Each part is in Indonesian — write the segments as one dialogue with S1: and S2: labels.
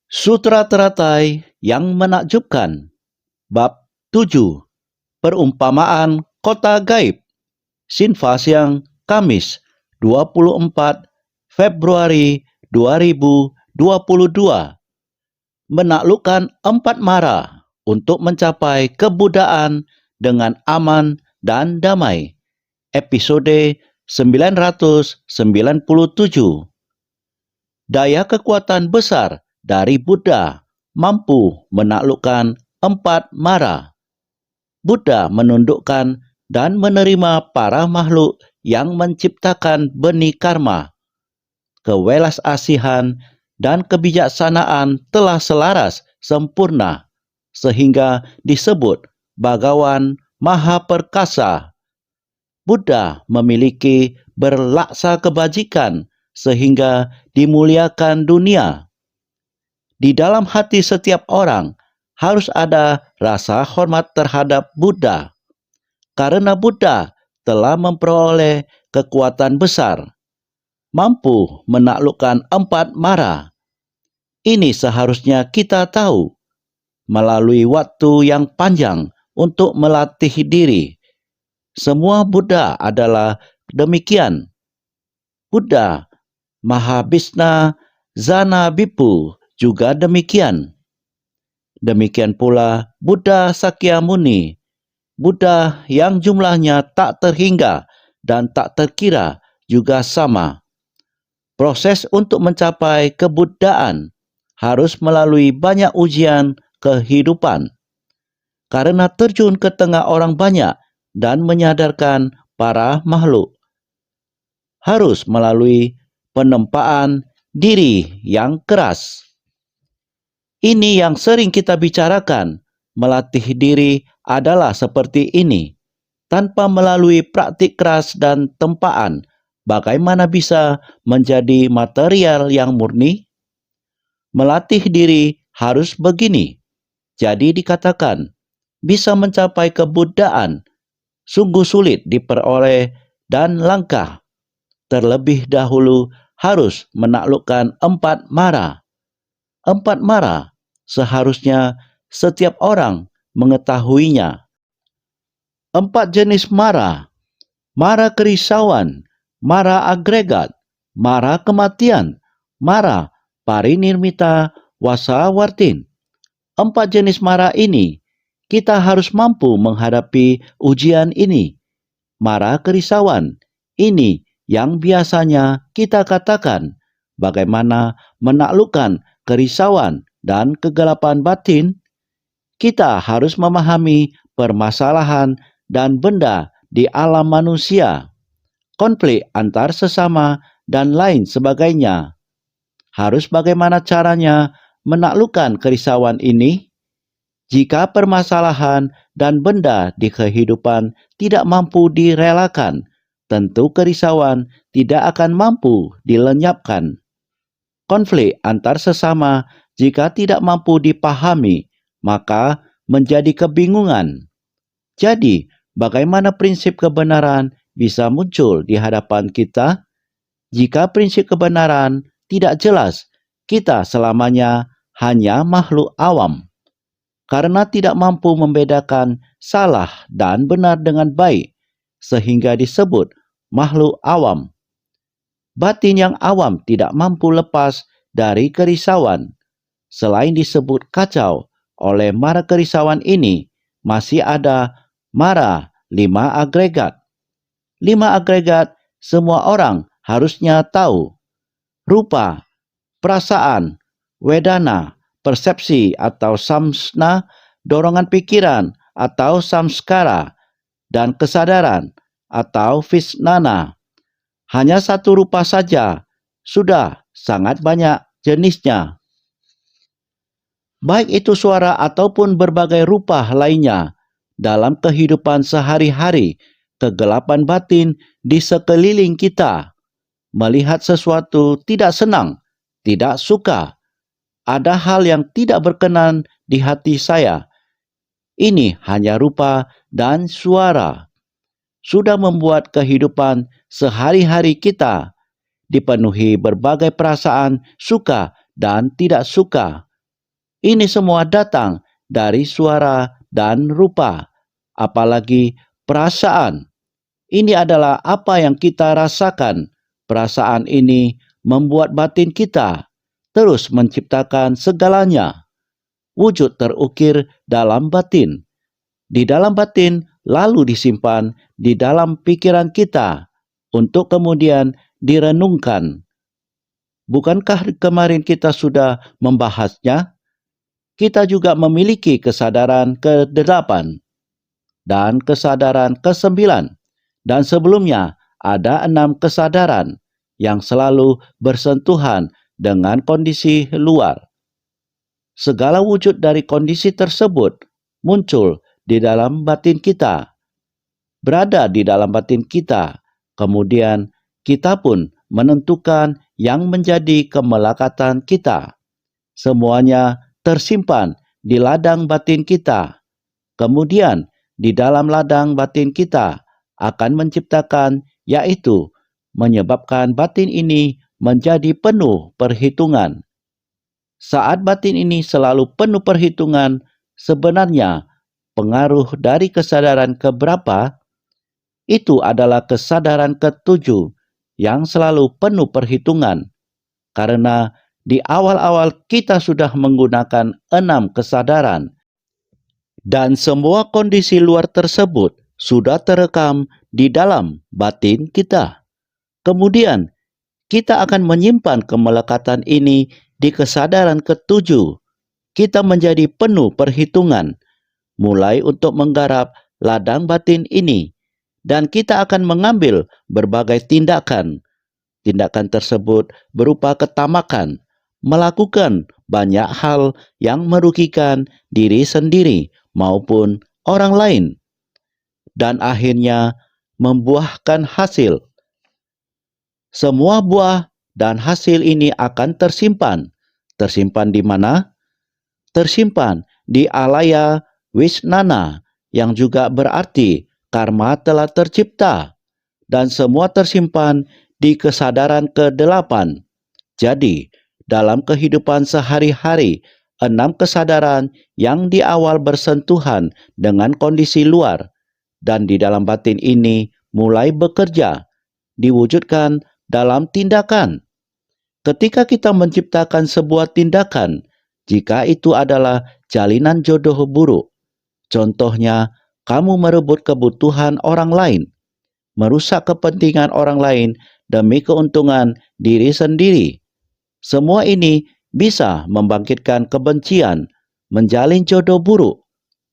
S1: Sutra teratai yang menakjubkan. Bab 7. Perumpamaan kota gaib. Sinfa Siang, Kamis, 24 Februari 2022. Menaklukkan 4 mara untuk mencapai kebudayaan dengan aman dan damai. Episode 997. Daya kekuatan besar dari Buddha mampu menaklukkan 4 mara. Buddha menundukkan dan menerima para makhluk yang menciptakan benih karma. Kewelasasihan dan kebijaksanaan telah selaras sempurna sehingga disebut Bhagawan Maha Perkasa. Buddha memiliki berlaksa kebajikan sehingga dimuliakan dunia. Di dalam hati setiap orang harus ada rasa hormat terhadap Buddha. Karena Buddha telah memperoleh kekuatan besar, mampu menaklukkan 4 mara. Ini seharusnya kita tahu melalui waktu yang panjang untuk melatih diri. Semua Buddha adalah demikian. Buddha Mahabhisna Zana Bhikkhu juga demikian. Demikian pula Buddha Sakyamuni, Buddha yang jumlahnya tak terhingga dan tak terkira juga sama. Proses untuk mencapai kebuddhaan harus melalui banyak ujian kehidupan. Karena terjun ke tengah orang banyak dan menyadarkan para makhluk, harus melalui penempaan diri yang keras. Ini yang sering kita bicarakan. Melatih diri adalah seperti ini. Tanpa melalui praktik keras dan tempaan, bagaimana bisa menjadi material yang murni? Melatih diri harus begini. Jadi dikatakan, bisa mencapai kebuddhaan sungguh sulit diperoleh dan langkah. Terlebih dahulu harus menaklukkan 4 mara. 4 mara seharusnya setiap orang mengetahuinya. 4 jenis mara: mara kerisauan, mara agregat, mara kematian, mara parinirmita wasawartin. 4 jenis mara ini, kita harus mampu menghadapi ujian ini. Mara kerisauan, ini yang biasanya kita katakan, bagaimana menaklukkan kerisauan dan kegelapan batin. Kita harus memahami permasalahan dan benda di alam manusia, konflik antar sesama, dan lain sebagainya. Harus bagaimana caranya menaklukkan kerisauan ini? Jika permasalahan dan benda di kehidupan tidak mampu direlakan, tentu kerisauan tidak akan mampu dilenyapkan. Konflik antar sesama jika tidak mampu dipahami, maka menjadi kebingungan. Jadi, bagaimana prinsip kebenaran bisa muncul di hadapan kita? Jika prinsip kebenaran tidak jelas, kita selamanya hanya makhluk awam. Karena tidak mampu membedakan salah dan benar dengan baik, sehingga disebut makhluk awam. Batin yang awam tidak mampu lepas dari kerisauan. Selain disebut kacau oleh mara kerisauan ini, masih ada mara 5 agregat. 5 agregat semua orang harusnya tahu. Rupa, perasaan, wedana, persepsi atau samsna, dorongan pikiran atau samskara, dan kesadaran atau visnana. Hanya satu rupa saja, sudah sangat banyak jenisnya. Baik itu suara ataupun berbagai rupa lainnya, dalam kehidupan sehari-hari, kegelapan batin di sekeliling kita. Melihat sesuatu tidak senang, tidak suka. Ada hal yang tidak berkenan di hati saya. Ini hanya rupa dan suara. Sudah membuat kehidupan sehari-hari kita dipenuhi berbagai perasaan suka dan tidak suka. Ini semua datang dari suara dan rupa, apalagi perasaan. Ini adalah apa yang kita rasakan. Perasaan ini membuat batin kita terus menciptakan segalanya. Wujud terukir dalam batin. Di dalam batin lalu disimpan di dalam pikiran kita untuk kemudian direnungkan. Bukankah kemarin kita sudah membahasnya? Kita juga memiliki kesadaran ke-8 dan kesadaran ke-9. Dan sebelumnya ada 6 kesadaran yang selalu bersentuhan dengan kondisi luar. Segala wujud dari kondisi tersebut muncul di dalam batin kita, berada di dalam batin kita. Kemudian kita pun menentukan yang menjadi kemelekatan kita. Semuanya tersimpan di ladang batin kita. Kemudian di dalam ladang batin kita akan menciptakan, yaitu menyebabkan batin ini menjadi penuh perhitungan. Saat batin ini selalu penuh perhitungan, sebenarnya pengaruh dari kesadaran keberapa itu adalah kesadaran ke-7 yang selalu penuh perhitungan. Karena di awal-awal kita sudah menggunakan 6 kesadaran dan semua kondisi luar tersebut sudah terekam di dalam batin kita. Kemudian kita akan menyimpan kemelekatan ini di kesadaran ke-7. Kita menjadi penuh perhitungan, mulai untuk menggarap ladang batin ini, dan kita akan mengambil berbagai tindakan. Tindakan tersebut berupa ketamakan, melakukan banyak hal yang merugikan diri sendiri maupun orang lain, dan akhirnya membuahkan hasil. Semua buah dan hasil ini akan tersimpan. Tersimpan di mana? Tersimpan di alaya wisnana, yang juga berarti karma telah tercipta, dan semua tersimpan di kesadaran ke-8. Jadi, dalam kehidupan sehari-hari, 6 kesadaran yang di awal bersentuhan dengan kondisi luar dan di dalam batin ini mulai bekerja, diwujudkan dalam tindakan. Ketika kita menciptakan sebuah tindakan, jika itu adalah jalinan jodoh buruk, contohnya kamu merebut kebutuhan orang lain, merusak kepentingan orang lain demi keuntungan diri sendiri, semua ini bisa membangkitkan kebencian, menjalin jodoh buruk.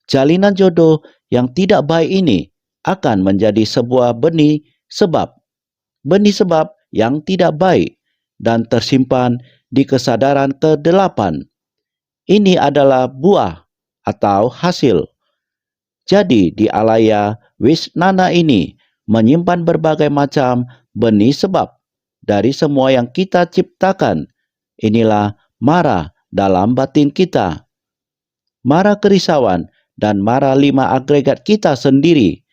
S1: Jalinan jodoh yang tidak baik ini akan menjadi sebuah benih sebab yang tidak baik dan tersimpan di kesadaran ke-8. Ini adalah buah atau hasil. Jadi di alaya wisnana ini menyimpan berbagai macam benih sebab dari semua yang kita ciptakan. Inilah mara dalam batin kita. Mara kerisauan dan mara 5 agregat kita sendiri.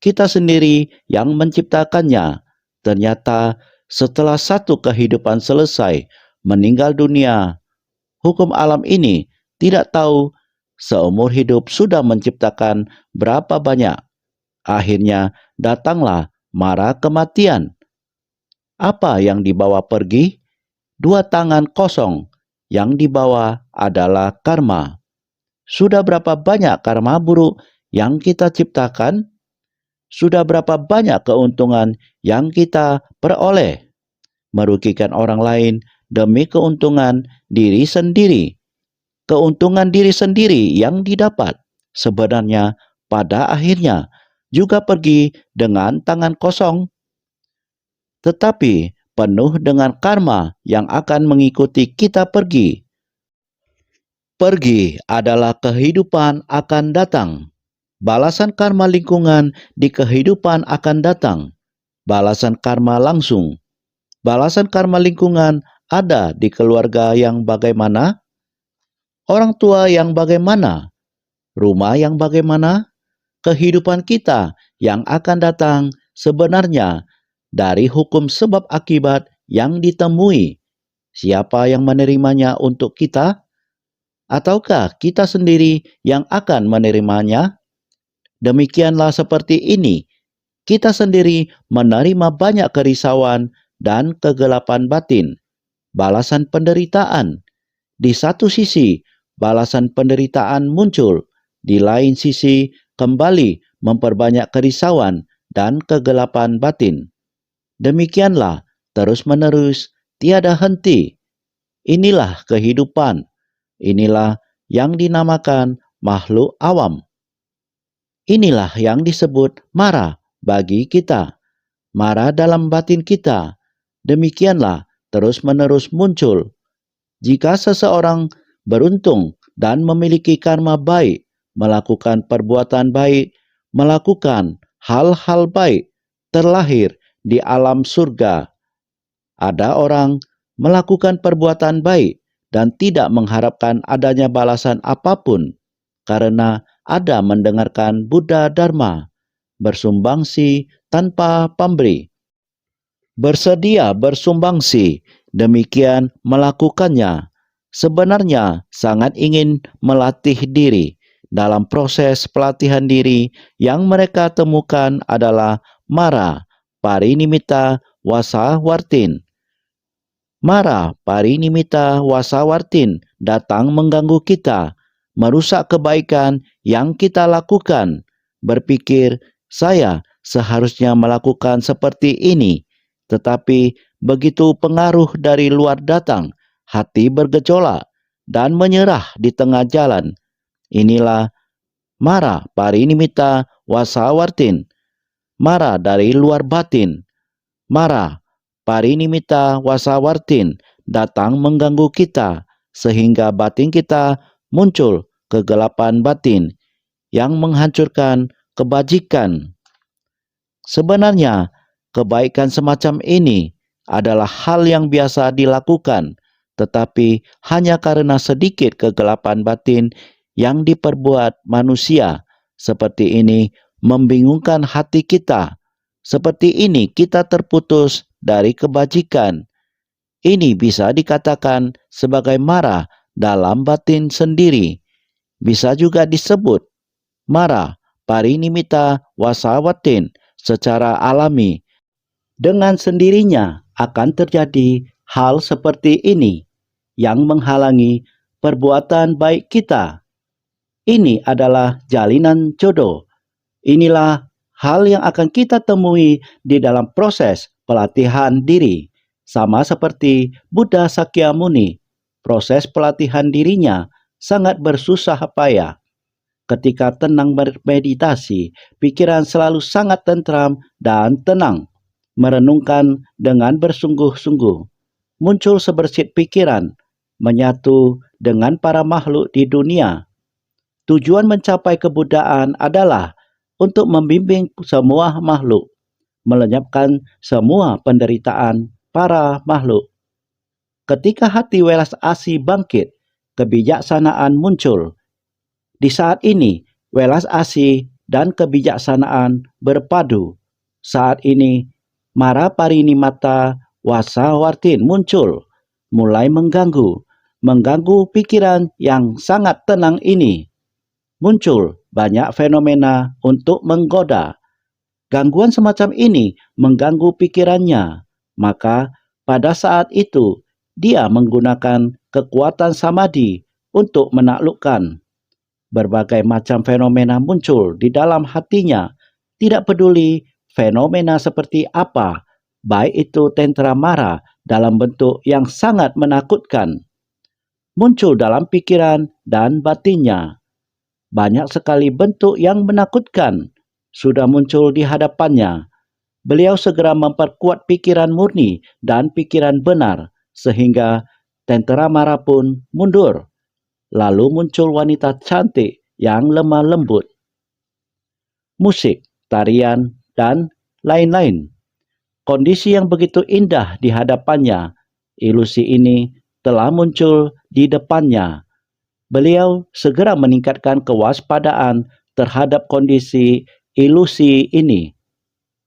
S1: Kita sendiri yang menciptakannya. Ternyata setelah satu kehidupan selesai, meninggal dunia, hukum alam ini tidak tahu seumur hidup sudah menciptakan berapa banyak. Akhirnya datanglah mara kematian. Apa yang dibawa pergi? 2 tangan kosong, yang dibawa adalah karma. Sudah berapa banyak karma buruk yang kita ciptakan? Sudah berapa banyak keuntungan yang kita peroleh? Merugikan orang lain demi keuntungan diri sendiri. Keuntungan diri sendiri yang didapat sebenarnya pada akhirnya juga pergi dengan tangan kosong, tetapi penuh dengan karma yang akan mengikuti kita pergi. Pergi adalah kehidupan akan datang. Balasan karma lingkungan di kehidupan akan datang. Balasan karma langsung. Balasan karma lingkungan ada di keluarga yang bagaimana? Orang tua yang bagaimana? Rumah yang bagaimana? Kehidupan kita yang akan datang sebenarnya dari hukum sebab akibat yang ditemui. Siapa yang menerimanya untuk kita? ataukah kita sendiri yang akan menerimanya? Demikianlah seperti ini, kita sendiri menerima banyak kerisauan dan kegelapan batin, balasan penderitaan. Di satu sisi, balasan penderitaan muncul, di lain sisi kembali memperbanyak kerisauan dan kegelapan batin. Demikianlah terus-menerus, tiada henti. Inilah kehidupan. Inilah yang dinamakan makhluk awam. Inilah yang disebut mara bagi kita. Mara dalam batin kita. Demikianlah terus-menerus muncul. Jika seseorang beruntung dan memiliki karma baik, melakukan perbuatan baik, melakukan hal-hal baik, terlahir di alam surga. Ada orang melakukan perbuatan baik dan tidak mengharapkan adanya balasan apapun karena ada mendengarkan Buddha Dharma, bersumbangsi tanpa pemberi. Bersedia bersumbangsi, demikian melakukannya. Sebenarnya sangat ingin melatih diri. Dalam proses pelatihan diri yang mereka temukan adalah mara, parinimita, wasawartin. Mara, parinimita, wasawartin datang mengganggu kita, merusak kebaikan yang kita lakukan. Berpikir, saya seharusnya melakukan seperti ini. Tetapi begitu pengaruh dari luar datang, hati bergejolak dan menyerah di tengah jalan. Inilah mara parinimita wasawartin. Mara dari luar batin. Mara parinimita wasawartin datang mengganggu kita sehingga batin kita muncul kegelapan batin yang menghancurkan kebajikan. Sebenarnya kebaikan semacam ini adalah hal yang biasa dilakukan, tetapi hanya karena sedikit kegelapan batin yang diperbuat manusia seperti ini membingungkan hati kita. Seperti ini kita terputus dari kebajikan. Ini bisa dikatakan sebagai mara dalam batin sendiri. Bisa juga disebut mara parinimita wasawatin secara alami. Dengan sendirinya akan terjadi hal seperti ini yang menghalangi perbuatan baik kita. Ini adalah jalinan jodoh. Inilah hal yang akan kita temui di dalam proses pelatihan diri. Sama seperti Buddha Sakyamuni, proses pelatihan dirinya sangat bersusah payah. Ketika tenang bermeditasi, pikiran selalu sangat tentram dan tenang. Merenungkan dengan bersungguh-sungguh. Muncul sebersit pikiran, menyatu dengan para makhluk di dunia. Tujuan mencapai kebudayaan adalah untuk membimbing semua makhluk, melenyapkan semua penderitaan para makhluk. Ketika hati welas asih bangkit, kebijaksanaan muncul. Di saat ini, welas asih dan kebijaksanaan berpadu. Saat ini, mara parinimata wasawartin muncul, mulai mengganggu pikiran yang sangat tenang ini. Muncul banyak fenomena untuk menggoda. Gangguan semacam ini mengganggu pikirannya, maka pada saat itu dia menggunakan kekuatan samadhi untuk menaklukkan. Berbagai macam fenomena muncul di dalam hatinya, tidak peduli fenomena seperti apa, baik itu tentera mara dalam bentuk yang sangat menakutkan. Muncul dalam pikiran dan batinnya. Banyak sekali bentuk yang menakutkan sudah muncul di hadapannya. Beliau segera memperkuat pikiran murni dan pikiran benar sehingga tentera mara pun mundur. Lalu muncul wanita cantik yang lemah lembut. Musik, tarian, dan lain-lain. Kondisi yang begitu indah di hadapannya, ilusi ini telah muncul di depannya. Beliau segera meningkatkan kewaspadaan terhadap kondisi ilusi ini.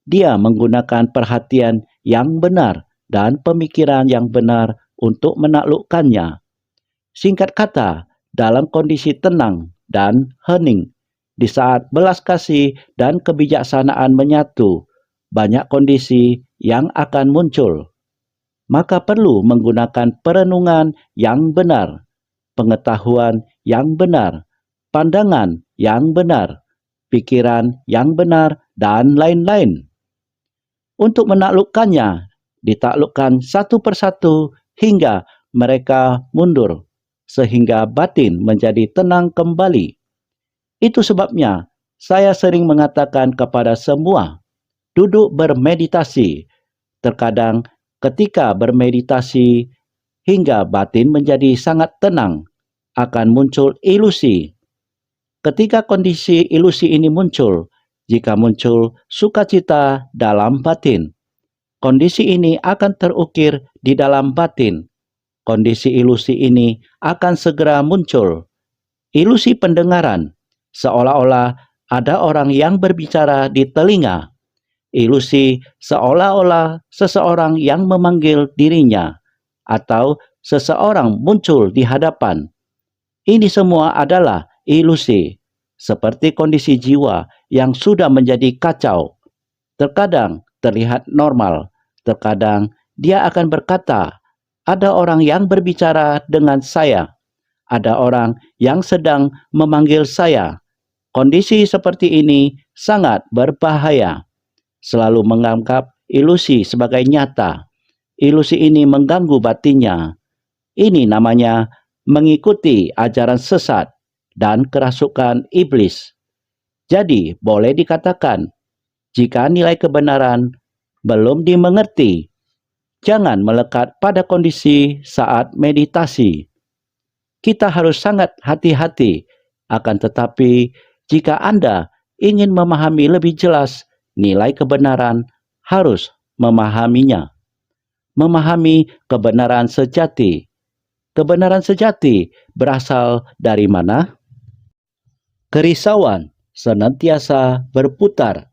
S1: Dia menggunakan perhatian yang benar dan pemikiran yang benar untuk menaklukkannya. Singkat kata, dalam kondisi tenang dan hening. Di saat belas kasih dan kebijaksanaan menyatu, banyak kondisi yang akan muncul. Maka perlu menggunakan perenungan yang benar, pengetahuan yang benar, pandangan yang benar, pikiran yang benar, dan lain-lain. Untuk menaklukkannya, ditaklukkan satu persatu hingga mereka mundur, sehingga batin menjadi tenang kembali. Itu sebabnya saya sering mengatakan kepada semua, duduk bermeditasi. Terkadang ketika bermeditasi hingga batin menjadi sangat tenang, akan muncul ilusi. Ketika kondisi ilusi ini muncul, jika muncul sukacita dalam batin, kondisi ini akan terukir di dalam batin. Kondisi ilusi ini akan segera muncul. Ilusi pendengaran, seolah-olah ada orang yang berbicara di telinga. Ilusi seolah-olah seseorang yang memanggil dirinya, atau seseorang muncul di hadapan. Ini semua adalah ilusi, seperti kondisi jiwa yang sudah menjadi kacau. Terkadang terlihat normal, terkadang dia akan berkata, ada orang yang berbicara dengan saya, ada orang yang sedang memanggil saya. Kondisi seperti ini sangat berbahaya. Selalu menganggap ilusi sebagai nyata. Ilusi ini mengganggu batinnya. Ini namanya mengikuti ajaran sesat dan kerasukan iblis. Jadi, boleh dikatakan, jika nilai kebenaran belum dimengerti, jangan melekat pada kondisi saat meditasi. Kita harus sangat hati-hati, akan tetapi jika Anda ingin memahami lebih jelas nilai kebenaran, harus memahaminya. Memahami kebenaran sejati. Kebenaran sejati berasal dari mana? Kerisauan senantiasa berputar.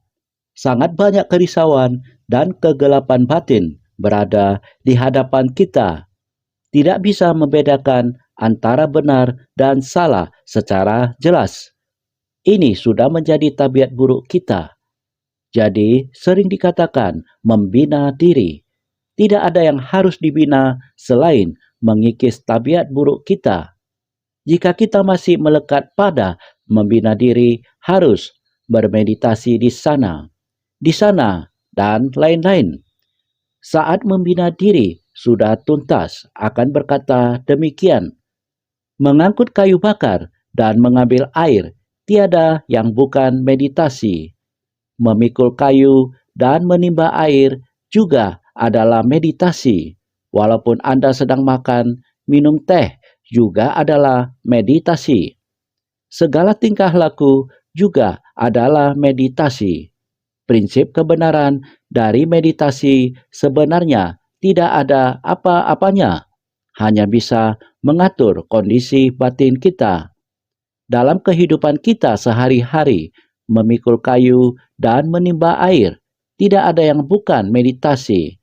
S1: Sangat banyak kerisauan dan kegelapan batin berada di hadapan kita. Tidak bisa membedakan antara benar dan salah secara jelas. Ini sudah menjadi tabiat buruk kita. Jadi, sering dikatakan membina diri. Tidak ada yang harus dibina selain mengikis tabiat buruk kita. Jika kita masih melekat pada membina diri, harus bermeditasi di sana, dan lain-lain. Saat membina diri sudah tuntas, akan berkata demikian. Mengangkut kayu bakar dan mengambil air, tiada yang bukan meditasi. Memikul kayu dan menimba air juga adalah meditasi. Walaupun Anda sedang makan, minum teh juga adalah meditasi. Segala tingkah laku juga adalah meditasi. Prinsip kebenaran dari meditasi sebenarnya tidak ada apa-apanya, hanya bisa mengatur kondisi batin kita. Dalam kehidupan kita sehari-hari, memikul kayu dan menimba air, tidak ada yang bukan meditasi.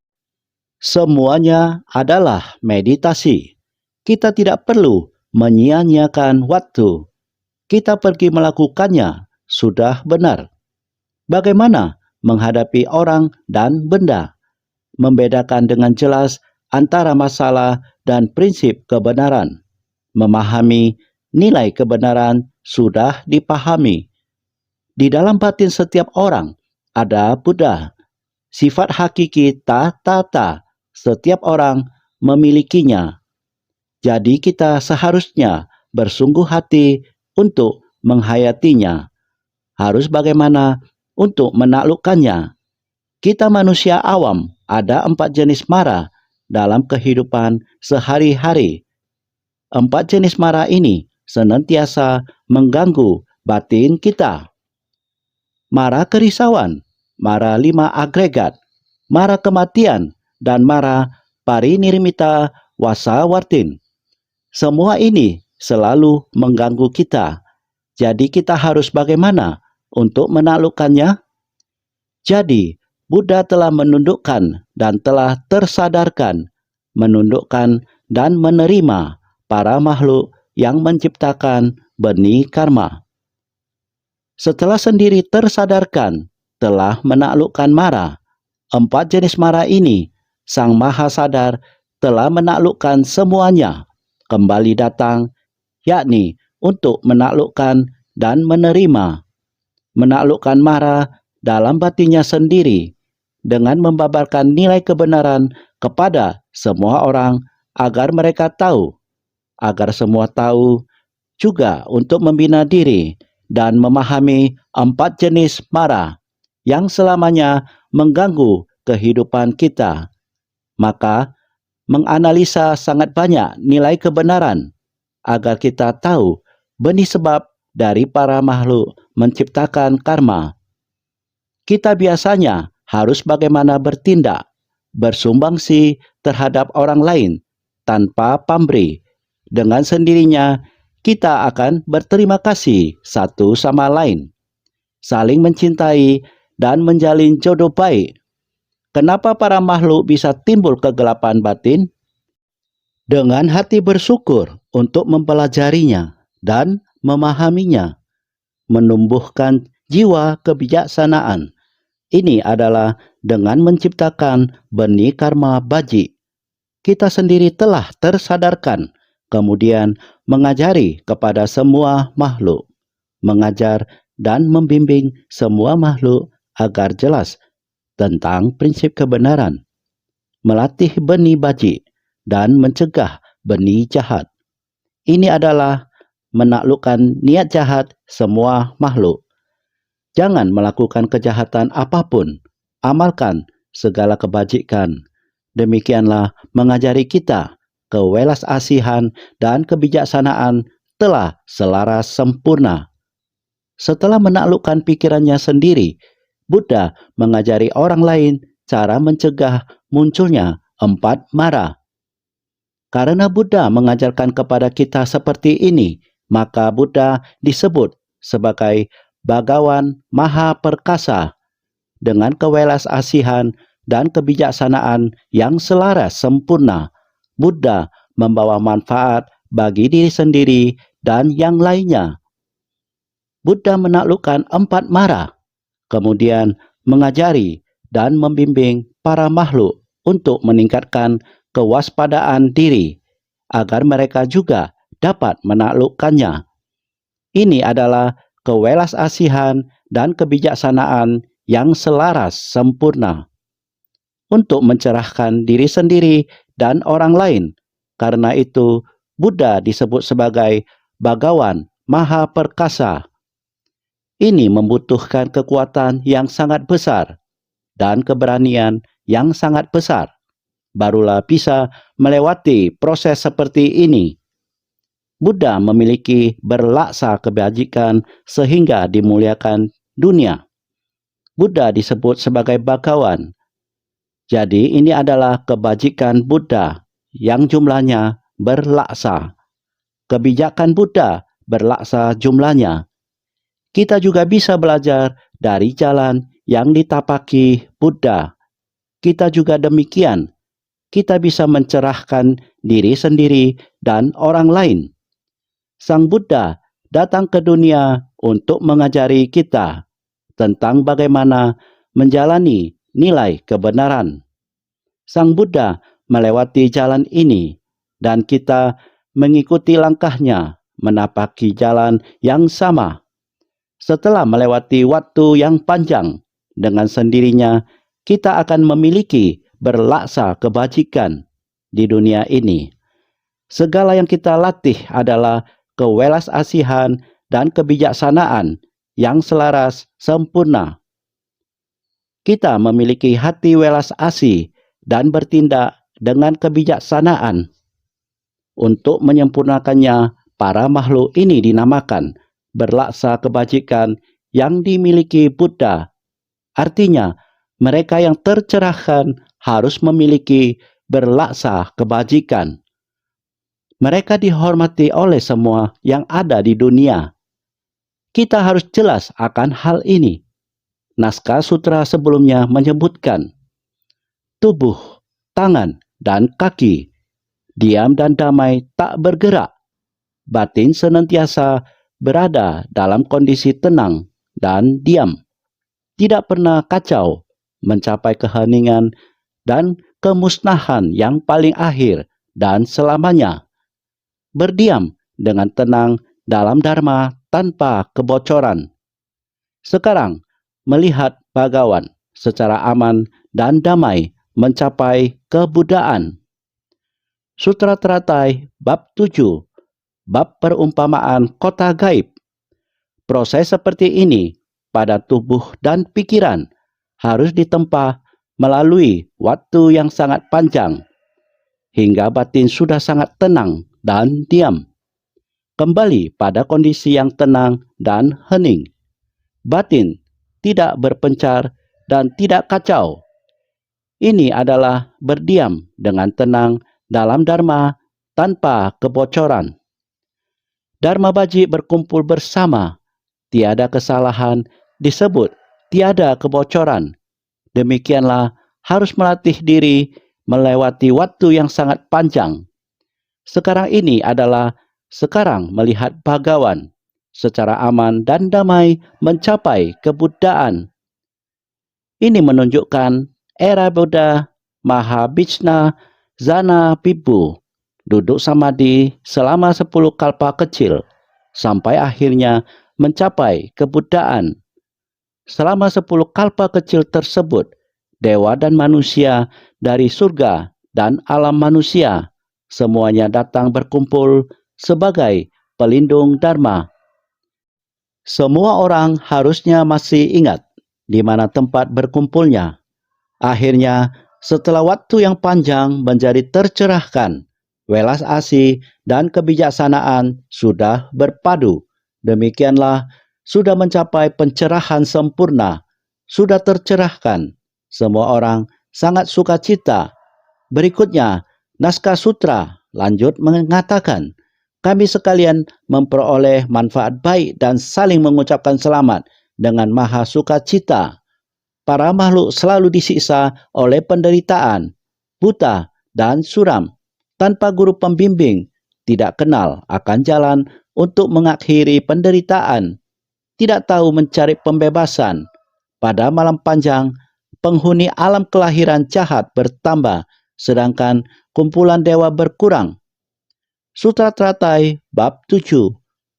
S1: Semuanya adalah meditasi. Kita tidak perlu menyia-nyiakan waktu. Kita pergi melakukannya, sudah benar. Bagaimana menghadapi orang dan benda? Membedakan dengan jelas antara masalah dan prinsip kebenaran. Memahami nilai kebenaran sudah dipahami. Di dalam batin setiap orang ada Buddha. Sifat hakiki ta. Setiap orang memilikinya. Jadi kita seharusnya bersungguh hati untuk menghayatinya. Harus bagaimana untuk menaklukkannya. Kita manusia awam, ada 4 jenis mara dalam kehidupan sehari-hari. 4 jenis mara ini senantiasa mengganggu batin kita. Mara kerisauan, mara 5 agregat, mara kematian, dan mara parinirmita wasawartin. Semua ini selalu mengganggu kita. Jadi kita harus bagaimana untuk menaklukkannya? Jadi, Buddha telah menundukkan dan telah tersadarkan, menundukkan dan menerima para makhluk yang menciptakan benih karma. Setelah sendiri tersadarkan telah menaklukkan mara, 4 jenis mara ini, Sang Maha Sadar telah menaklukkan semuanya, kembali datang, yakni untuk menaklukkan dan menerima. Menaklukkan mara dalam batinnya sendiri, dengan membabarkan nilai kebenaran kepada semua orang agar mereka tahu, agar semua tahu, juga untuk membina diri dan memahami 4 jenis mara yang selamanya mengganggu kehidupan kita. Maka, menganalisa sangat banyak nilai kebenaran agar kita tahu benih sebab dari para makhluk menciptakan karma. Kita biasanya harus bagaimana bertindak, bersumbangsi terhadap orang lain tanpa pamrih. Dengan sendirinya, kita akan berterima kasih satu sama lain, saling mencintai dan menjalin jodoh baik. Kenapa para makhluk bisa timbul kegelapan batin? Dengan hati bersyukur untuk mempelajarinya dan memahaminya, menumbuhkan jiwa kebijaksanaan. Ini adalah dengan menciptakan benih karma baji. Kita sendiri telah tersadarkan, kemudian mengajari kepada semua makhluk, mengajar dan membimbing semua makhluk agar jelas tentang prinsip kebenaran, melatih benih baji dan mencegah benih jahat. Ini adalah menaklukkan niat jahat semua makhluk. Jangan melakukan kejahatan apapun, amalkan segala kebajikan. Demikianlah mengajari kita kewelas asihan dan kebijaksanaan telah selaras sempurna. Setelah menaklukkan pikirannya sendiri, Buddha mengajari orang lain cara mencegah munculnya 4 mara. Karena Buddha mengajarkan kepada kita seperti ini, maka Buddha disebut sebagai Bhagawan Maha Perkasa dengan kewelas asihan dan kebijaksanaan yang selaras sempurna. Buddha membawa manfaat bagi diri sendiri dan yang lainnya. Buddha menaklukkan 4 mara, kemudian mengajari dan membimbing para makhluk untuk meningkatkan kewaspadaan diri agar mereka juga dapat menaklukkannya. Ini adalah kewelas asihan dan kebijaksanaan yang selaras sempurna untuk mencerahkan diri sendiri dan orang lain. Karena itu, Buddha disebut sebagai Bhagawan Maha Perkasa. Ini membutuhkan kekuatan yang sangat besar dan keberanian yang sangat besar. Barulah bisa melewati proses seperti ini. Buddha memiliki berlaksa kebajikan sehingga dimuliakan dunia. Buddha disebut sebagai Bhagawan. Jadi ini adalah kebajikan Buddha yang jumlahnya berlaksa. Kebijakan Buddha berlaksa jumlahnya. Kita juga bisa belajar dari jalan yang ditapaki Buddha. Kita juga demikian. Kita bisa mencerahkan diri sendiri dan orang lain. Sang Buddha datang ke dunia untuk mengajari kita tentang bagaimana menjalani nilai kebenaran. Sang Buddha melewati jalan ini dan kita mengikuti langkahnya menapaki jalan yang sama. Setelah melewati waktu yang panjang, dengan sendirinya kita akan memiliki berlaksa kebajikan di dunia ini. Segala yang kita latih adalah kewelas asihan dan kebijaksanaan yang selaras sempurna. Kita memiliki hati welas asih dan bertindak dengan kebijaksanaan. Untuk menyempurnakannya, para makhluk ini dinamakan berlaksa kebajikan yang dimiliki Buddha. Artinya, mereka yang tercerahkan harus memiliki berlaksa kebajikan. Mereka dihormati oleh semua yang ada di dunia. Kita harus jelas akan hal ini. Naskah sutra sebelumnya menyebutkan, tubuh, tangan, dan kaki, diam dan damai tak bergerak. batin senantiasa berada dalam kondisi tenang dan diam, tidak pernah kacau, mencapai keheningan dan kemusnahan yang paling akhir dan selamanya. Berdiam dengan tenang dalam dharma tanpa kebocoran. Sekarang, melihat bagawan secara aman dan damai mencapai kebuddhaan. Sutra Teratai Bab 7, Bab Perumpamaan Kota Gaib. Proses seperti ini pada tubuh dan pikiran harus ditempa melalui waktu yang sangat panjang, hingga batin sudah sangat tenang dan diam. Kembali pada kondisi yang tenang dan hening. Batin tidak berpencar dan tidak kacau. Ini adalah berdiam dengan tenang dalam dharma tanpa kebocoran. Dharma baji berkumpul bersama, tiada kesalahan, disebut tiada kebocoran. Demikianlah harus melatih diri melewati waktu yang sangat panjang. Sekarang ini adalah sekarang melihat bagawan secara aman dan damai mencapai kebuddhaan. Ini menunjukkan era Buddha Mahabhishna Jana Bhikkhu duduk samadhi selama 10 kalpa kecil sampai akhirnya mencapai kebuddhaan. Selama 10 kalpa kecil tersebut, dewa dan manusia dari surga dan alam manusia semuanya datang berkumpul sebagai pelindung dharma. Semua orang harusnya masih ingat di mana tempat berkumpulnya. Akhirnya, setelah waktu yang panjang menjadi tercerahkan, welas asih dan kebijaksanaan sudah berpadu. Demikianlah sudah mencapai pencerahan sempurna, sudah tercerahkan. Semua orang sangat sukacita. Berikutnya, naskah sutra lanjut mengatakan, kami sekalian memperoleh manfaat baik dan saling mengucapkan selamat dengan maha sukacita. Para makhluk selalu disiksa oleh penderitaan, buta dan suram, tanpa guru pembimbing, tidak kenal akan jalan untuk mengakhiri penderitaan, tidak tahu mencari pembebasan. Pada malam panjang, penghuni alam kelahiran jahat bertambah, sedangkan kumpulan dewa berkurang. Sutra Teratai Bab 7,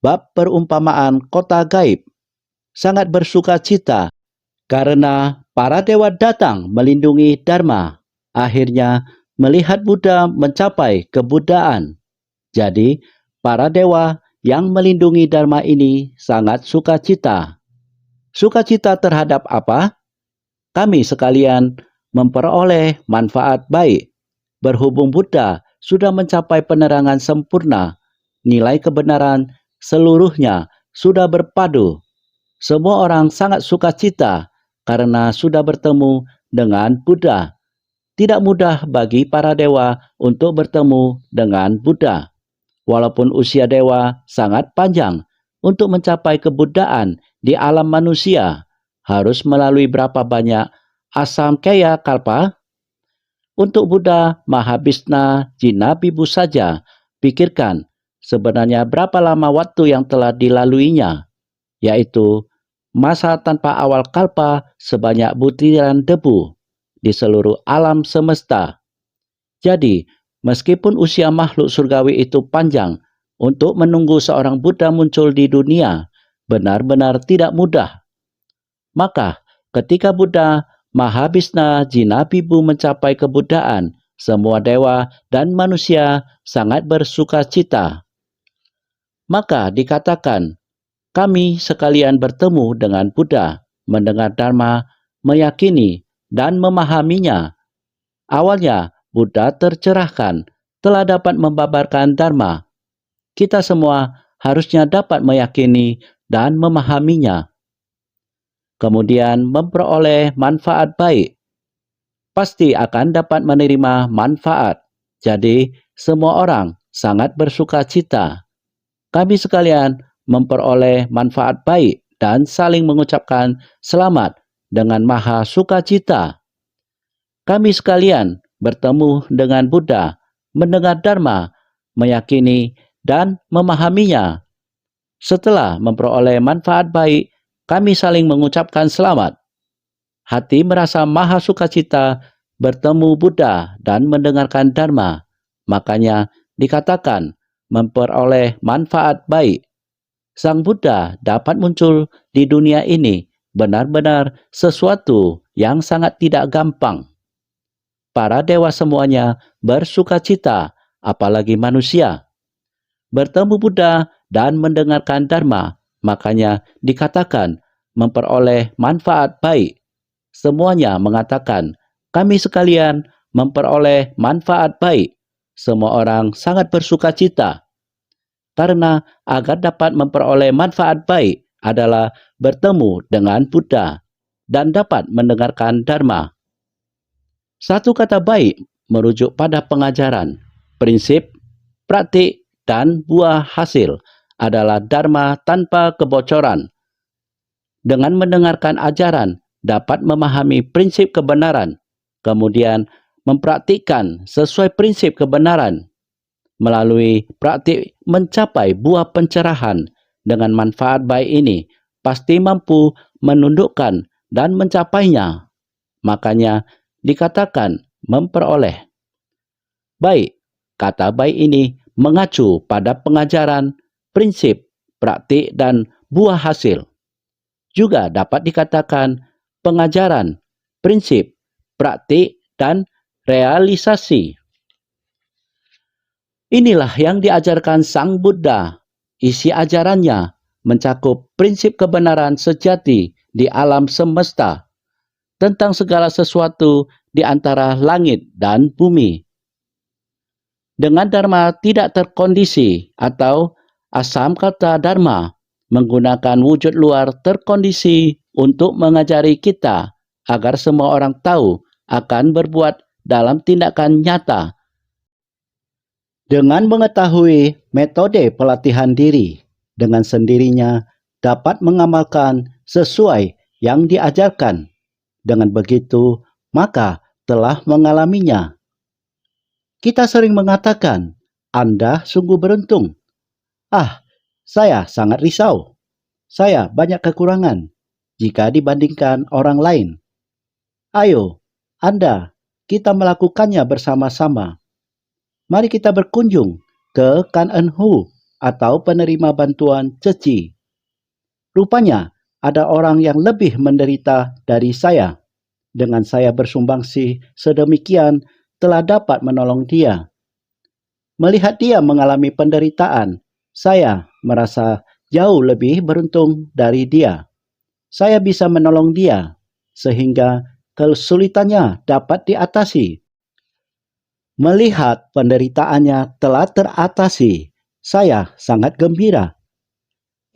S1: Bab Perumpamaan Kota Gaib. Sangat bersuka cita karena para dewa datang melindungi Dharma. Akhirnya melihat Buddha mencapai kebuddhaan. Jadi, para dewa yang melindungi Dharma ini sangat sukacita. Sukacita terhadap apa? Kami sekalian memperoleh manfaat baik. Berhubung Buddha sudah mencapai penerangan sempurna, nilai kebenaran seluruhnya sudah berpadu. Semua orang sangat sukacita karena sudah bertemu dengan Buddha. Tidak mudah bagi para dewa untuk bertemu dengan Buddha. Walaupun usia dewa sangat panjang, untuk mencapai kebuddhaan di alam manusia harus melalui berapa banyak asam kaya kalpa? Untuk Buddha Mahabhishna Jina Bhikkhu saja, pikirkan sebenarnya berapa lama waktu yang telah dilaluinya, yaitu masa tanpa awal kalpa sebanyak butiran debu di seluruh alam semesta. Jadi, meskipun usia makhluk surgawi itu panjang, untuk menunggu seorang Buddha muncul di dunia benar-benar tidak mudah. Maka, ketika Buddha Mahabhishna Jina Bhikkhu mencapai kebuddhaan, semua dewa dan manusia sangat bersuka cita. Maka dikatakan, kami sekalian bertemu dengan Buddha, mendengar Dharma, meyakini dan memahaminya. Awalnya, Buddha tercerahkan, telah dapat membabarkan Dharma. Kita semua harusnya dapat meyakini dan memahaminya. Kemudian memperoleh manfaat baik. Pasti akan dapat menerima manfaat. Jadi, semua orang sangat bersuka cita. Kami sekalian memperoleh manfaat baik dan saling mengucapkan selamat dengan maha sukacita. Kami sekalian bertemu dengan Buddha, mendengar Dharma, meyakini dan memahaminya. Setelah memperoleh manfaat baik, kami saling mengucapkan selamat. Hati merasa maha sukacita bertemu Buddha dan mendengarkan Dharma. Makanya dikatakan memperoleh manfaat baik. Sang Buddha dapat muncul di dunia ini benar-benar sesuatu yang sangat tidak gampang. Para dewa semuanya bersukacita, apalagi manusia. Bertemu Buddha dan mendengarkan Dharma, makanya dikatakan memperoleh manfaat baik. Semuanya mengatakan, kami sekalian memperoleh manfaat baik. Semua orang sangat bersukacita. Karena agar dapat memperoleh manfaat baik adalah bertemu dengan Buddha dan dapat mendengarkan Dharma. Satu kata baik merujuk pada pengajaran, prinsip, praktik, dan buah hasil adalah Dharma tanpa kebocoran. Dengan mendengarkan ajaran, dapat memahami prinsip kebenaran, kemudian mempraktikkan sesuai prinsip kebenaran. Melalui praktik mencapai buah pencerahan dengan manfaat baik ini, pasti mampu menundukkan dan mencapainya. Makanya dikatakan memperoleh. Baik, kata baik ini mengacu pada pengajaran, prinsip, praktik, dan buah hasil. Juga dapat dikatakan pengajaran, prinsip, praktik, dan realisasi. Inilah yang diajarkan Sang Buddha. Isi ajarannya mencakup prinsip kebenaran sejati di alam semesta tentang segala sesuatu di antara langit dan bumi. Dengan Dharma tidak terkondisi atau asam kata Dharma menggunakan wujud luar terkondisi untuk mengajari kita agar semua orang tahu akan berbuat dalam tindakan nyata. Dengan mengetahui metode pelatihan diri, dengan sendirinya dapat mengamalkan sesuai yang diajarkan. Dengan begitu, maka telah mengalaminya. Kita sering mengatakan, Anda sungguh beruntung. Saya sangat risau. Saya banyak kekurangan jika dibandingkan orang lain. Ayo, Anda, kita melakukannya bersama-sama. Mari kita berkunjung ke Kan'enhu atau penerima bantuan ceci. Rupanya ada orang yang lebih menderita dari saya. Dengan saya bersumbangsi sedemikian telah dapat menolong dia. Melihat dia mengalami penderitaan, saya merasa jauh lebih beruntung dari dia. Saya bisa menolong dia sehingga kesulitannya dapat diatasi. Melihat penderitaannya telah teratasi, saya sangat gembira.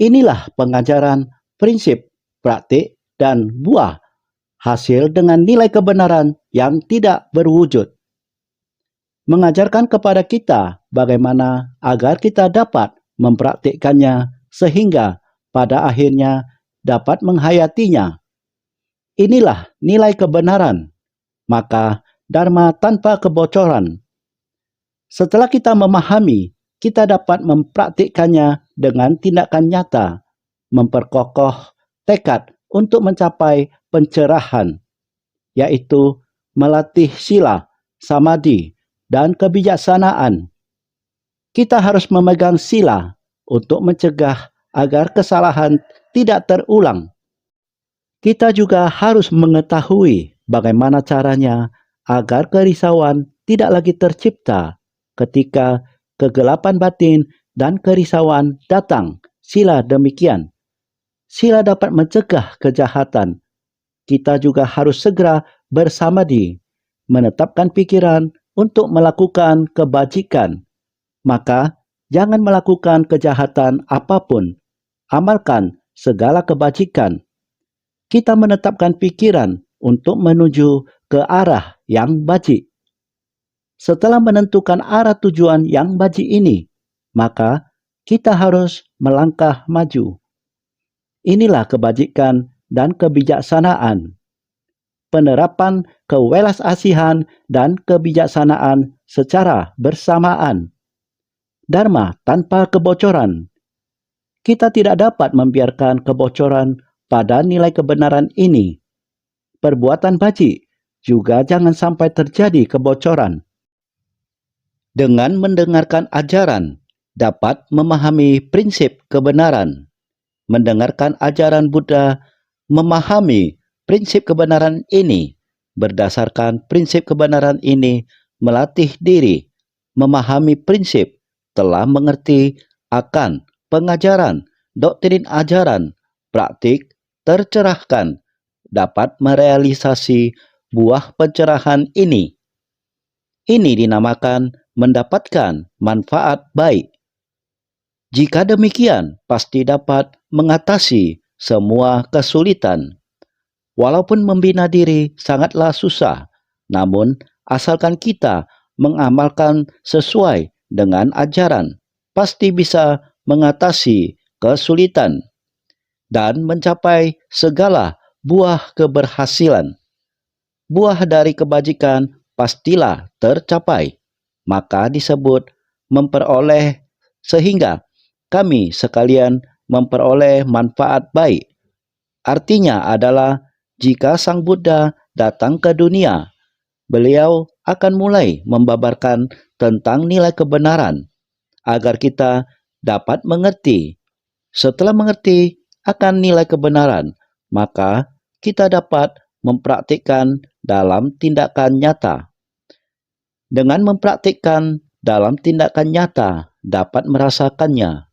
S1: Inilah pengajaran, prinsip, praktik, dan buah hasil dengan nilai kebenaran yang tidak berwujud. Mengajarkan kepada kita bagaimana agar kita dapat mempraktikkannya sehingga pada akhirnya dapat menghayatinya. Inilah nilai kebenaran, maka Dharma tanpa kebocoran. Setelah kita memahami, kita dapat mempraktikkannya dengan tindakan nyata, memperkokoh tekad untuk mencapai pencerahan, yaitu melatih sila, samadhi, dan kebijaksanaan. Kita harus memegang sila untuk mencegah agar kesalahan tidak terulang. Kita juga harus mengetahui bagaimana caranya agar kerisauan tidak lagi tercipta ketika kegelapan batin dan kerisauan datang. Sila demikian. Sila dapat mencegah kejahatan. Kita juga harus segera bersamadhi, menetapkan pikiran untuk melakukan kebajikan. Maka, jangan melakukan kejahatan apapun. Amalkan segala kebajikan. Kita menetapkan pikiran untuk menuju ke arah yang bajik. Setelah menentukan arah tujuan yang bajik ini, maka kita harus melangkah maju. Inilah kebajikan dan kebijaksanaan. Penerapan kewelas asihan dan kebijaksanaan secara bersamaan. Dharma tanpa kebocoran. Kita tidak dapat membiarkan kebocoran pada nilai kebenaran ini. Perbuatan bajik juga jangan sampai terjadi kebocoran. Dengan mendengarkan ajaran, dapat memahami prinsip kebenaran. Mendengarkan ajaran Buddha, memahami prinsip kebenaran ini. Berdasarkan prinsip kebenaran ini, melatih diri, memahami prinsip, telah mengerti akan pengajaran, doktrin ajaran, praktik, tercerahkan, dapat merealisasi buah pencerahan ini. Ini dinamakan mendapatkan manfaat baik. Jika demikian, pasti dapat mengatasi semua kesulitan. Walaupun membina diri sangatlah susah, namun asalkan kita mengamalkan sesuai dengan ajaran, pasti bisa mengatasi kesulitan dan mencapai segala buah keberhasilan. Buah dari kebajikan pastilah tercapai, maka disebut memperoleh, sehingga kami sekalian memperoleh manfaat baik. Artinya adalah jika Sang Buddha datang ke dunia, beliau akan mulai membabarkan tentang nilai kebenaran agar kita dapat mengerti. Setelah mengerti akan nilai kebenaran, maka kita dapat mempraktikkan dalam tindakan nyata. Dengan mempraktikkan dalam tindakan nyata dapat merasakannya,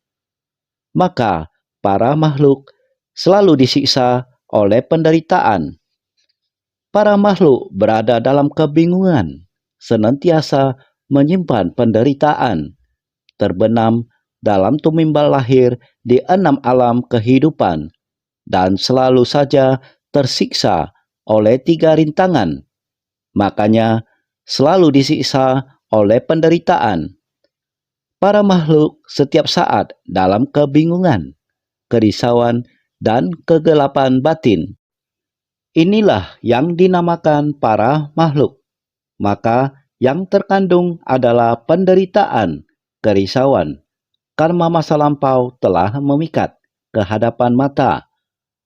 S1: maka para makhluk selalu disiksa oleh penderitaan. Para makhluk berada dalam kebingungan, senantiasa menyimpan penderitaan, terbenam dalam tumimbal lahir di 6 alam kehidupan, dan selalu saja tersiksa oleh 3 rintangan. Makanya selalu disiksa oleh penderitaan. Para makhluk setiap saat dalam kebingungan, kerisauan, dan kegelapan batin. Inilah yang dinamakan para makhluk. Maka yang terkandung adalah penderitaan, kerisauan. Karma masa lampau telah memikat ke hadapan mata.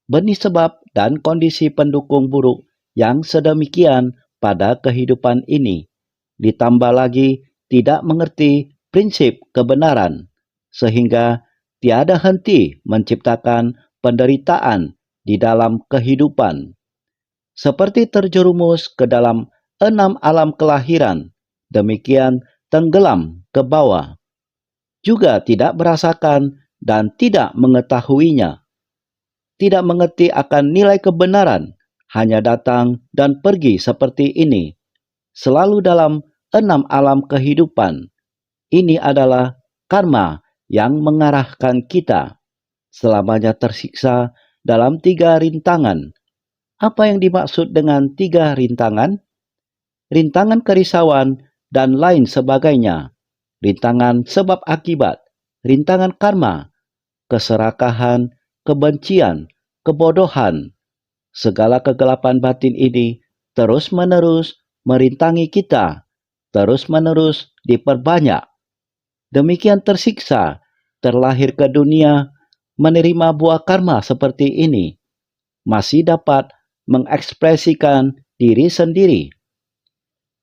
S1: Benih sebab dan kondisi pendukung buruk yang sedemikian pada kehidupan ini. Ditambah lagi tidak mengerti prinsip kebenaran, sehingga tiada henti menciptakan penderitaan di dalam kehidupan. Seperti terjerumus ke dalam 6 alam kelahiran, demikian tenggelam ke bawah. Juga tidak merasakan dan tidak mengetahuinya. Tidak mengerti akan nilai kebenaran, hanya datang dan pergi seperti ini. Selalu dalam 6 alam kehidupan. Ini adalah karma yang mengarahkan kita. Selamanya tersiksa dalam 3 rintangan. Apa yang dimaksud dengan 3 rintangan? Rintangan kerisauan dan lain sebagainya. Rintangan sebab akibat, rintangan karma, keserakahan, kebencian, kebodohan. Segala kegelapan batin ini terus-menerus merintangi kita, terus-menerus diperbanyak. Demikian tersiksa, terlahir ke dunia, menerima buah karma seperti ini, masih dapat mengekspresikan diri sendiri.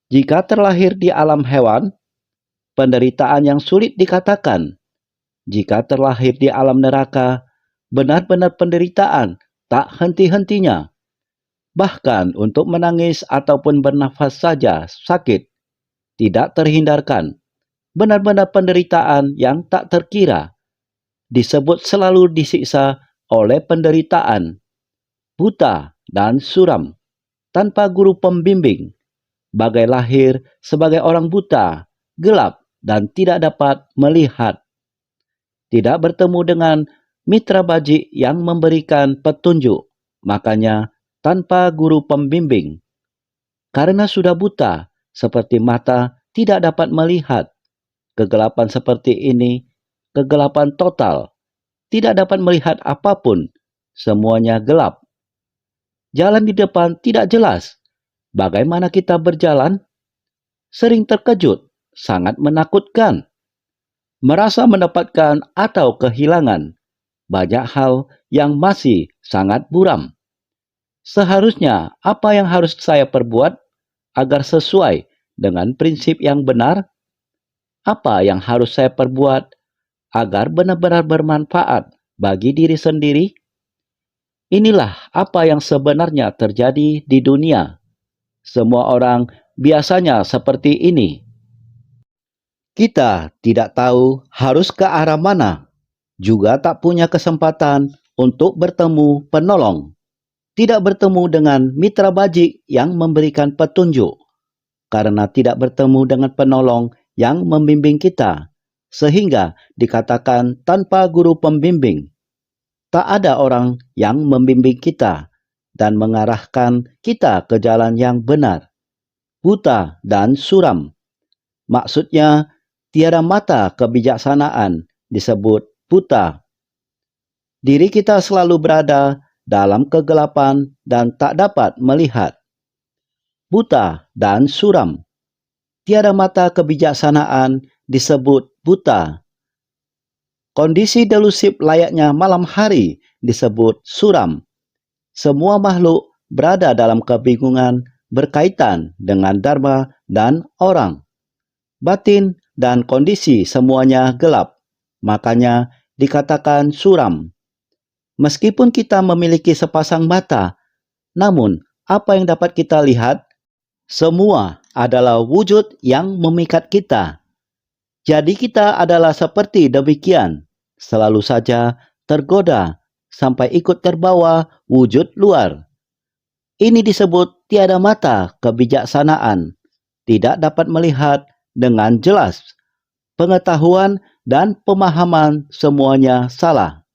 S1: Jika terlahir di alam hewan, penderitaan yang sulit dikatakan. Jika terlahir di alam neraka, benar-benar penderitaan tak henti-hentinya. Bahkan untuk menangis ataupun bernafas saja sakit, tidak terhindarkan. Benar-benar penderitaan yang tak terkira. Disebut selalu disiksa oleh penderitaan. Buta dan suram, tanpa guru pembimbing. Bagai lahir sebagai orang buta, gelap, dan tidak dapat melihat. Tidak bertemu dengan mitra bajik yang memberikan petunjuk, makanya tanpa guru pembimbing. Karena sudah buta, seperti mata tidak dapat melihat. Kegelapan seperti ini, kegelapan total, tidak dapat melihat apapun, semuanya gelap. Jalan di depan tidak jelas. Bagaimana kita berjalan? Sering terkejut, sangat menakutkan. merasa mendapatkan atau kehilangan banyak hal yang masih sangat buram. Seharusnya apa yang harus saya perbuat agar sesuai dengan prinsip yang benar? Apa yang harus saya perbuat agar benar-benar bermanfaat bagi diri sendiri? Inilah apa yang sebenarnya terjadi di dunia. Semua orang biasanya seperti ini. Kita tidak tahu harus ke arah mana, juga tak punya kesempatan untuk bertemu penolong, tidak bertemu dengan mitra bajik yang memberikan petunjuk, karena tidak bertemu dengan penolong yang membimbing kita, sehingga dikatakan tanpa guru pembimbing. Tak ada orang yang membimbing kita dan mengarahkan kita ke jalan yang benar, buta dan suram. Maksudnya, tiada mata kebijaksanaan disebut buta. Diri kita selalu berada dalam kegelapan dan tak dapat melihat. Buta dan suram. Tiada mata kebijaksanaan disebut buta. Kondisi delusif layaknya malam hari disebut suram. Semua makhluk berada dalam kebingungan berkaitan dengan dharma dan orang. Batin dan kondisi semuanya gelap, makanya dikatakan suram. Meskipun kita memiliki sepasang mata, namun apa yang dapat kita lihat? Semua adalah wujud yang memikat kita. Jadi kita adalah seperti demikian, selalu saja tergoda sampai ikut terbawa wujud luar. Ini disebut tiada mata kebijaksanaan, tidak dapat melihat dengan jelas. Pengetahuan dan pemahaman semuanya salah.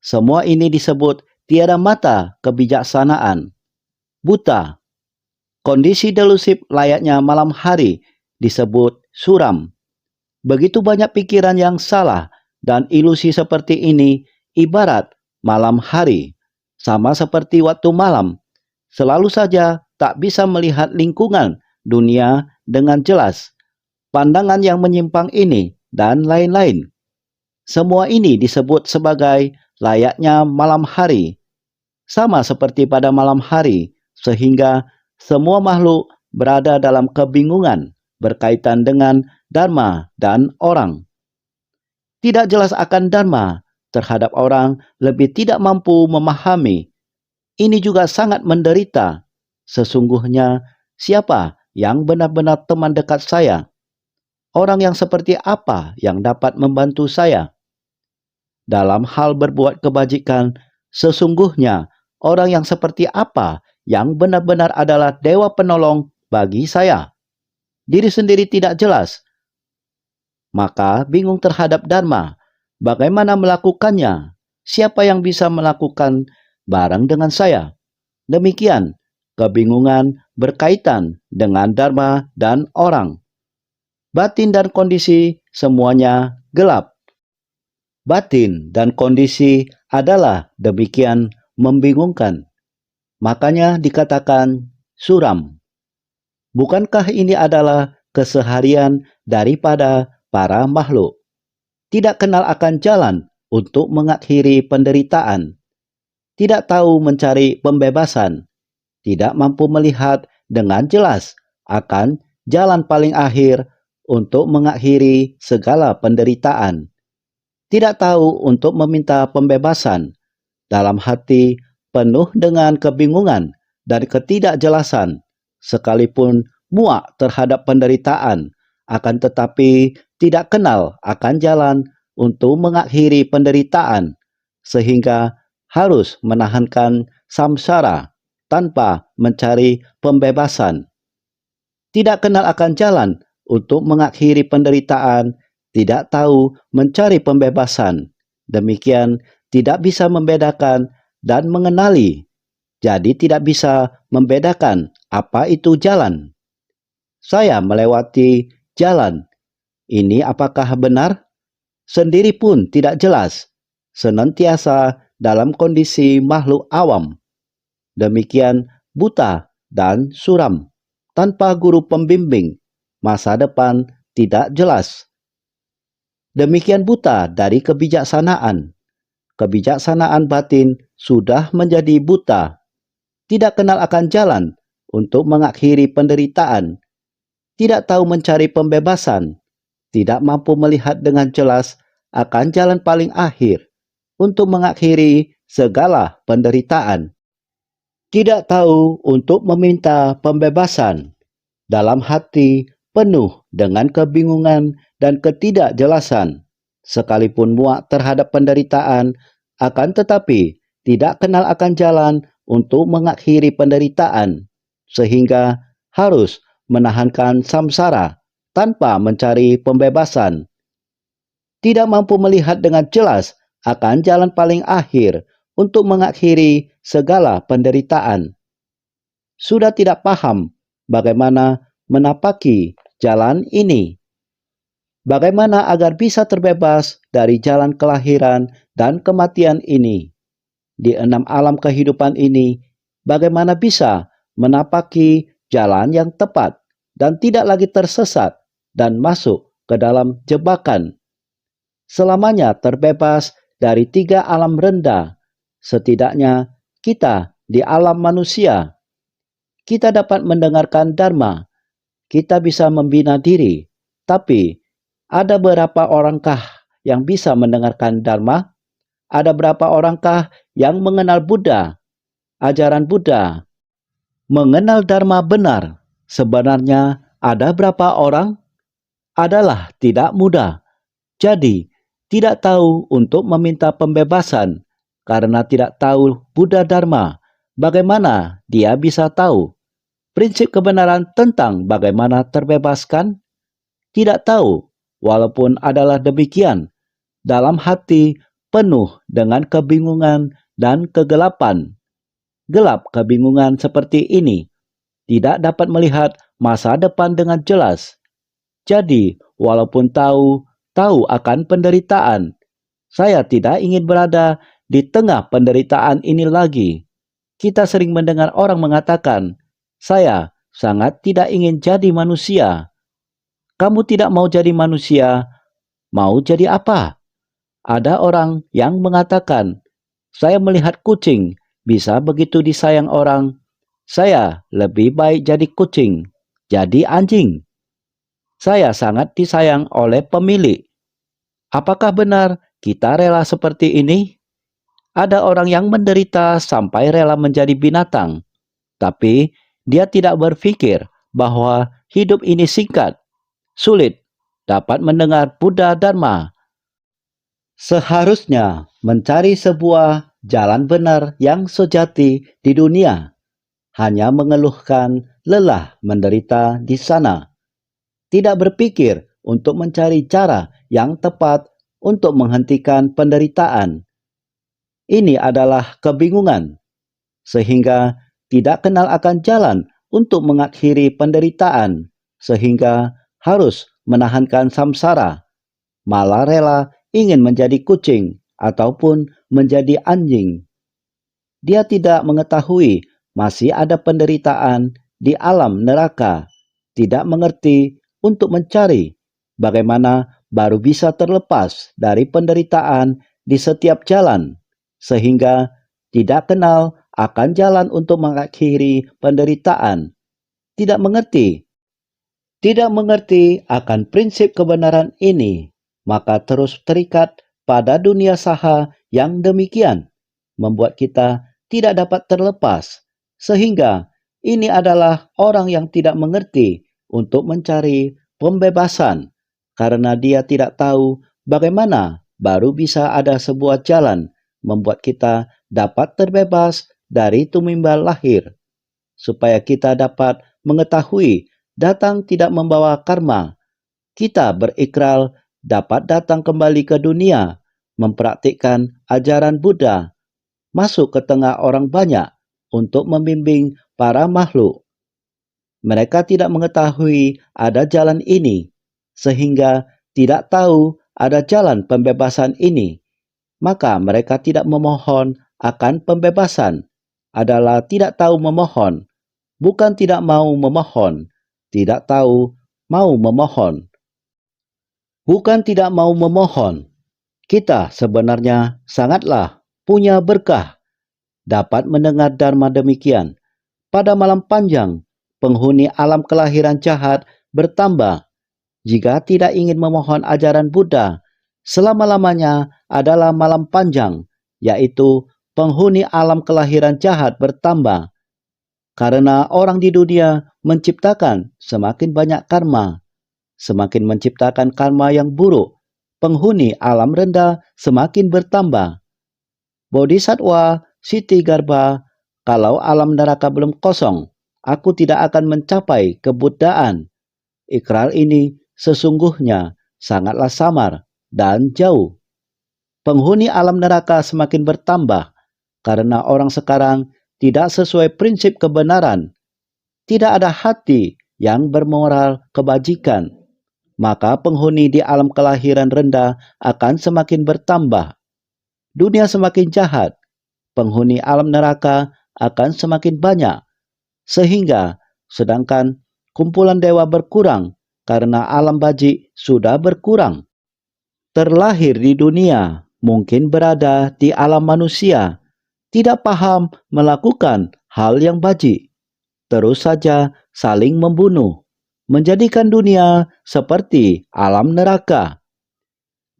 S1: Semua ini disebut tiada mata kebijaksanaan. Buta. Kondisi delusif layaknya malam hari disebut suram. Begitu banyak pikiran yang salah dan ilusi seperti ini ibarat malam hari. Sama seperti waktu malam. Selalu saja tak bisa melihat lingkungan dunia dengan jelas. Pandangan yang menyimpang ini dan lain-lain. Semua ini disebut sebagai layaknya malam hari. Sama seperti pada malam hari, sehingga semua makhluk berada dalam kebingungan berkaitan dengan dharma dan orang. Tidak jelas akan dharma terhadap orang lebih tidak mampu memahami. Ini juga sangat menderita. Sesungguhnya siapa yang benar-benar teman dekat saya? Orang yang seperti apa yang dapat membantu saya? Dalam hal berbuat kebajikan, sesungguhnya orang yang seperti apa yang benar-benar adalah dewa penolong bagi saya? Diri sendiri tidak jelas, maka bingung terhadap dharma. Bagaimana melakukannya? Siapa yang bisa melakukan bareng dengan saya? Demikian, kebingungan berkaitan dengan dharma dan orang. Batin dan kondisi semuanya gelap. Batin dan kondisi adalah demikian membingungkan. Makanya dikatakan suram. Bukankah ini adalah keseharian daripada para makhluk? Tidak kenal akan jalan untuk mengakhiri penderitaan. Tidak tahu mencari pembebasan. Tidak mampu melihat dengan jelas akan jalan paling akhir untuk mengakhiri segala penderitaan. Tidak tahu untuk meminta pembebasan. Dalam hati penuh dengan kebingungan dan ketidakjelasan, sekalipun muak terhadap penderitaan, akan tetapi tidak kenal akan jalan untuk mengakhiri penderitaan, sehingga harus menahankan samsara tanpa mencari pembebasan. Tidak kenal akan jalan untuk mengakhiri penderitaan, tidak tahu mencari pembebasan. Demikian tidak bisa membedakan dan mengenali. Jadi tidak bisa membedakan apa itu jalan. Saya melewati jalan. Ini apakah benar? Sendiri pun tidak jelas. Senantiasa dalam kondisi makhluk awam. Demikian buta dan suram. Tanpa guru pembimbing, masa depan tidak jelas. Demikian buta dari kebijaksanaan. Kebijaksanaan batin sudah menjadi buta, tidak kenal akan jalan untuk mengakhiri penderitaan, tidak tahu mencari pembebasan, tidak mampu melihat dengan jelas akan jalan paling akhir untuk mengakhiri segala penderitaan, tidak tahu untuk meminta pembebasan, dalam hati penuh dengan kebingungan dan ketidakjelasan, sekalipun muak terhadap penderitaan, akan tetapi tidak kenal akan jalan untuk mengakhiri penderitaan, sehingga harus menahankan samsara tanpa mencari pembebasan, tidak mampu melihat dengan jelas akan jalan paling akhir untuk mengakhiri segala penderitaan, sudah tidak paham bagaimana menapaki jalan ini, bagaimana agar bisa terbebas dari jalan kelahiran dan kematian ini. Di 6 alam kehidupan ini, bagaimana bisa menapaki jalan yang tepat dan tidak lagi tersesat dan masuk ke dalam jebakan. Selamanya terbebas dari 3 alam rendah, setidaknya kita di alam manusia. Kita dapat mendengarkan Dharma, kita bisa membina diri, tapi ada berapa orangkah yang bisa mendengarkan Dharma? Ada berapa orangkah yang mengenal Buddha, ajaran Buddha, mengenal Dharma benar? Sebenarnya ada berapa orang? Adalah tidak mudah. Jadi, tidak tahu untuk meminta pembebasan karena tidak tahu Buddha Dharma. Bagaimana dia bisa tahu prinsip kebenaran tentang bagaimana terbebaskan? Tidak tahu, walaupun adalah demikian, dalam hati penuh dengan kebingungan dan kegelapan. Gelap kebingungan seperti ini, tidak dapat melihat masa depan dengan jelas. Jadi, walaupun tahu akan penderitaan, saya tidak ingin berada di tengah penderitaan ini lagi. Kita sering mendengar orang mengatakan, saya sangat tidak ingin jadi manusia. Kamu tidak mau jadi manusia, mau jadi apa? Ada orang yang mengatakan, saya melihat kucing bisa begitu disayang orang. Saya lebih baik jadi kucing, jadi anjing. Saya sangat disayang oleh pemilik. Apakah benar kita rela seperti ini? Ada orang yang menderita sampai rela menjadi binatang, tapi dia tidak berpikir bahwa hidup ini singkat, sulit dapat mendengar Buddha Dharma. Seharusnya mencari sebuah jalan benar yang sejati di dunia, hanya mengeluhkan lelah menderita di sana, tidak berpikir untuk mencari cara yang tepat untuk menghentikan penderitaan. Ini adalah kebingungan, sehingga tidak kenal akan jalan untuk mengakhiri penderitaan, sehingga harus menahankan samsara, malah rela ingin menjadi kucing ataupun menjadi anjing. Dia tidak mengetahui masih ada penderitaan di alam neraka, tidak mengerti untuk mencari bagaimana baru bisa terlepas dari penderitaan di setiap jalan, sehingga tidak kenal akan jalan untuk mengakhiri penderitaan, tidak mengerti akan prinsip kebenaran ini, maka terus terikat pada dunia saha yang demikian, membuat kita tidak dapat terlepas, sehingga ini adalah orang yang tidak mengerti untuk mencari pembebasan, karena dia tidak tahu bagaimana baru bisa ada sebuah jalan membuat kita dapat terbebas dari tumimbal lahir, supaya kita dapat mengetahui datang tidak membawa karma. Kita berikrar dapat datang kembali ke dunia, mempraktikkan ajaran Buddha, masuk ke tengah orang banyak untuk membimbing para makhluk. Mereka tidak mengetahui ada jalan ini, sehingga tidak tahu ada jalan pembebasan ini. Maka mereka tidak memohon akan pembebasan, adalah tidak tahu memohon, bukan tidak mau memohon, tidak tahu mau memohon. Bukan tidak mau memohon, kita sebenarnya sangatlah punya berkah dapat mendengar dharma demikian. Pada malam panjang, penghuni alam kelahiran jahat bertambah. Jika tidak ingin memohon ajaran Buddha, selama-lamanya adalah malam panjang, yaitu penghuni alam kelahiran jahat bertambah. Karena orang di dunia menciptakan semakin banyak karma, semakin menciptakan karma yang buruk, penghuni alam rendah semakin bertambah. Bodhisattva Siti Garba, kalau alam neraka belum kosong, aku tidak akan mencapai kebuddhaan. Ikrar ini sesungguhnya sangatlah samar dan jauh. Penghuni alam neraka semakin bertambah karena orang sekarang tidak sesuai prinsip kebenaran. Tidak ada hati yang bermoral kebajikan. Maka penghuni di alam kelahiran rendah akan semakin bertambah. Dunia semakin jahat, penghuni alam neraka akan semakin banyak. Sehingga sedangkan kumpulan dewa berkurang karena alam bajik sudah berkurang. Terlahir di dunia, mungkin berada di alam manusia, tidak paham melakukan hal yang bajik, terus saja saling membunuh, menjadikan dunia seperti alam neraka.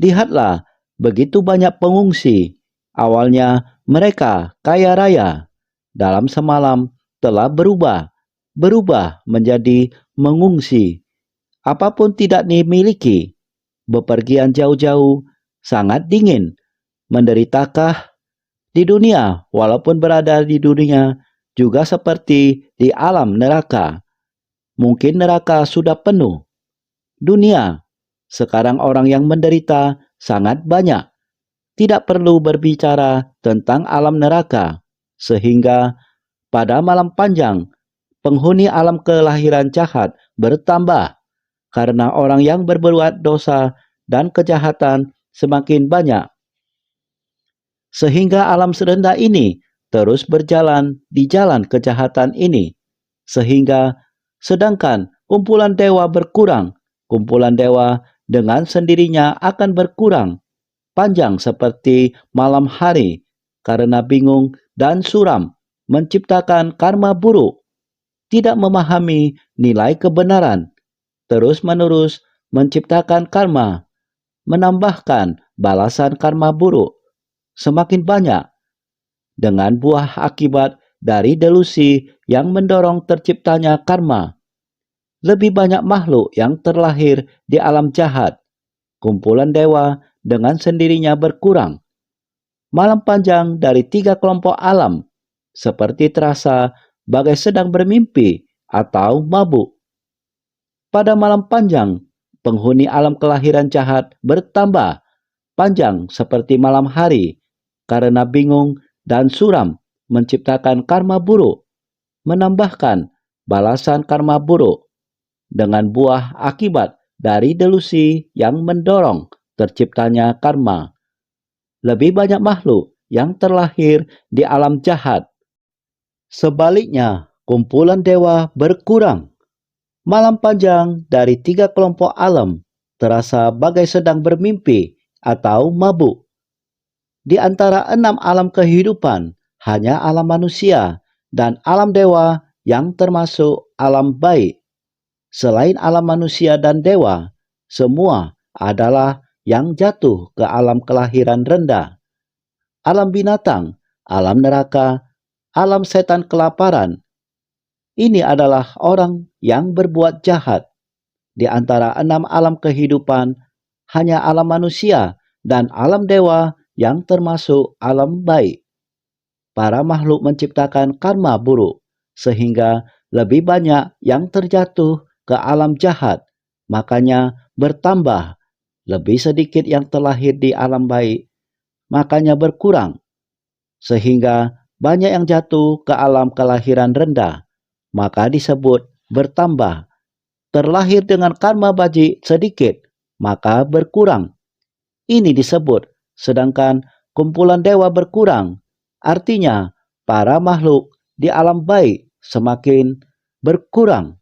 S1: Lihatlah, begitu banyak pengungsi. Awalnya mereka kaya raya. Dalam semalam telah berubah menjadi mengungsi. Apapun tidak dimiliki. Bepergian jauh-jauh, sangat dingin. Menderitakah di dunia, walaupun berada di dunia, juga seperti di alam neraka. Mungkin neraka sudah penuh. Dunia sekarang orang yang menderita sangat banyak. Tidak perlu berbicara tentang alam neraka, sehingga pada malam panjang, penghuni alam kelahiran jahat bertambah karena orang yang berbuat dosa dan kejahatan semakin banyak. Sehingga alam serendah ini terus berjalan di jalan kejahatan ini. Sehingga sedangkan kumpulan dewa berkurang, kumpulan dewa dengan sendirinya akan berkurang, panjang seperti malam hari, karena bingung dan suram, menciptakan karma buruk, tidak memahami nilai kebenaran, terus-menerus menciptakan karma, menambahkan balasan karma buruk, semakin banyak, dengan buah akibat dari delusi yang mendorong terciptanya karma. Lebih banyak makhluk yang terlahir di alam jahat. Kumpulan dewa dengan sendirinya berkurang. Malam panjang dari 3 kelompok alam, seperti terasa bagai sedang bermimpi atau mabuk. Pada malam panjang, penghuni alam kelahiran jahat bertambah panjang seperti malam hari, karena bingung dan suram menciptakan karma buruk, menambahkan balasan karma buruk, dengan buah akibat dari delusi yang mendorong terciptanya karma. Lebih banyak makhluk yang terlahir di alam jahat. Sebaliknya, kumpulan dewa berkurang. Malam panjang dari 3 kelompok alam terasa bagai sedang bermimpi atau mabuk. Di antara 6 alam kehidupan, hanya alam manusia dan alam dewa yang termasuk alam baik. Selain alam manusia dan dewa, semua adalah yang jatuh ke alam kelahiran rendah. Alam binatang, alam neraka, alam setan kelaparan. Ini adalah orang yang berbuat jahat. Di antara 6 alam kehidupan, hanya alam manusia dan alam dewa yang termasuk alam baik. Para makhluk menciptakan karma buruk, sehingga lebih banyak yang terjatuh ke alam jahat. Makanya bertambah, lebih sedikit yang terlahir di alam baik, makanya berkurang. Sehingga banyak yang jatuh ke alam kelahiran rendah, maka disebut bertambah. Terlahir dengan karma bajik sedikit, maka berkurang. Ini disebut, sedangkan kumpulan dewa berkurang. Artinya, para makhluk di alam baik semakin berkurang.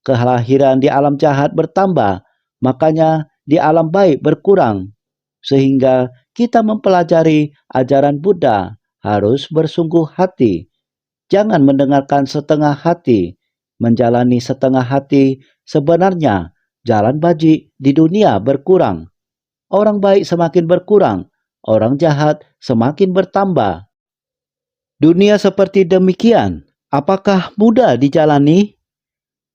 S1: Kelahiran di alam jahat bertambah, makanya di alam baik berkurang, sehingga kita mempelajari ajaran Buddha harus bersungguh hati. Jangan mendengarkan setengah hati, menjalani setengah hati. Sebenarnya jalan baji di dunia berkurang. Orang baik semakin berkurang, orang jahat semakin bertambah. Dunia seperti demikian, apakah mudah dijalani?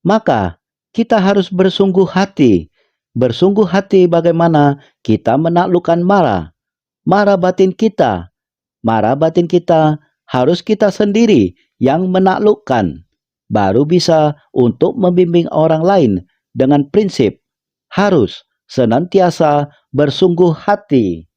S1: Maka kita harus bersungguh hati. Bersungguh hati bagaimana kita menaklukkan mara. Mara batin kita. Mara batin kita harus kita sendiri yang menaklukkan. Baru bisa untuk membimbing orang lain dengan prinsip harus senantiasa bersungguh hati.